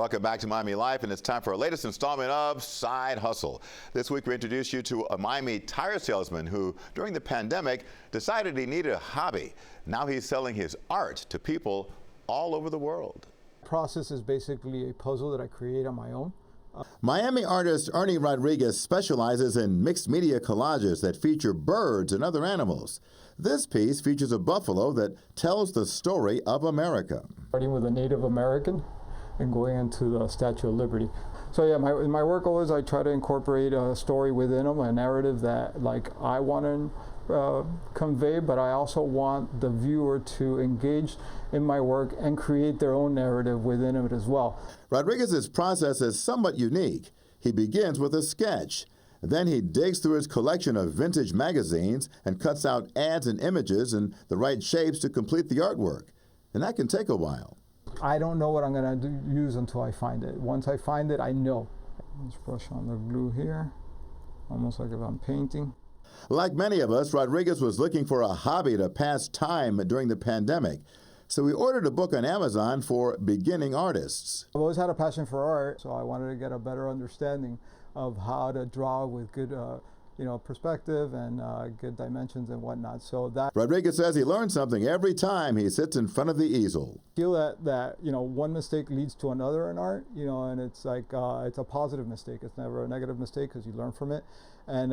Welcome back to Miami Life, and it's time for our latest installment of Side Hustle. This week we introduce you to a Miami tire salesman who, during the pandemic, decided he needed a hobby. Now he's selling his art to people all over the world. The process is basically a puzzle that I create on my own. Miami artist Ernie Rodriguez specializes in mixed media collages that feature birds and other animals. This piece features a buffalo that tells the story of America. Starting with a Native American and going into the Statue of Liberty. So yeah, in my work always I try to incorporate a story within them, a narrative that I want to convey, but I also want the viewer to engage in my work and create their own narrative within it as well. Rodriguez's process is somewhat unique. He begins with a sketch. Then he digs through his collection of vintage magazines and cuts out ads and images in the right shapes to complete the artwork. And that can take a while. I don't know what I'm going to use until I find it. Once I find it, I know. Let's brush on the glue here, almost like if I'm painting. Like many of us, Rodriguez was looking for a hobby to pass time during the pandemic. So he ordered a book on Amazon for beginning artists. I've always had a passion for art, so I wanted to get a better understanding of how to draw with good perspective and good dimensions and whatnot. So that Rodriguez says he learns something every time he sits in front of the easel. I feel that one mistake leads to another in art, and it's like it's a positive mistake. It's never a negative mistake because you learn from it, and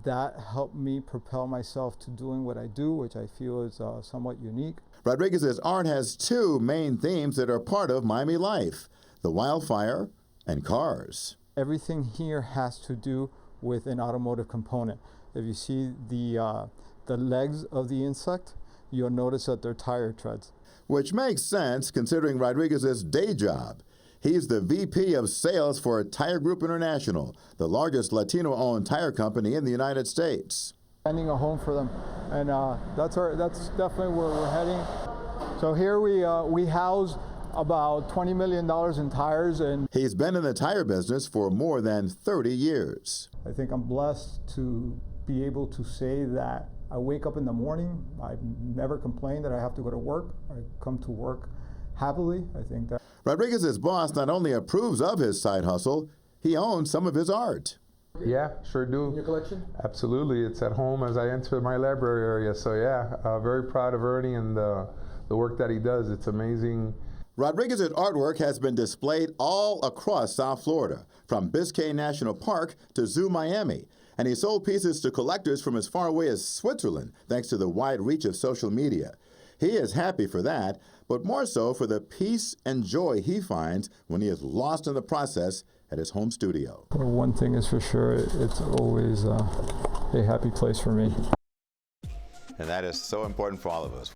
that helped me propel myself to doing what I do, which I feel is somewhat unique. Rodriguez's art has two main themes that are part of Miami life: the wildfire and cars. Everything here has to do with an automotive component. If you see the legs of the insect, you'll notice that they're tire treads. Which makes sense considering Rodriguez's day job. He's the VP of sales for Tire Group International, the largest Latino-owned tire company in the United States. Finding a home for them, and that's definitely where we're heading. So here we house about $20 million in tires. And he's been in the tire business for more than 30 years. I think I'm blessed to be able to say that I wake up in the morning, I've never complained that I have to go to work. I come to work happily. I think that Rodriguez's boss not only approves of his side hustle, he owns some of his art. Yeah, sure do. In your collection? Absolutely. It's at home as I enter my library area. So yeah, very proud of Ernie and the work that he does. It's amazing. Rodriguez's artwork has been displayed all across South Florida, from Biscayne National Park to Zoo Miami, and he sold pieces to collectors from as far away as Switzerland, thanks to the wide reach of social media. He is happy for that, but more so for the peace and joy he finds when he is lost in the process at his home studio. Well, one thing is for sure, it's always a happy place for me. And that is so important for all of us.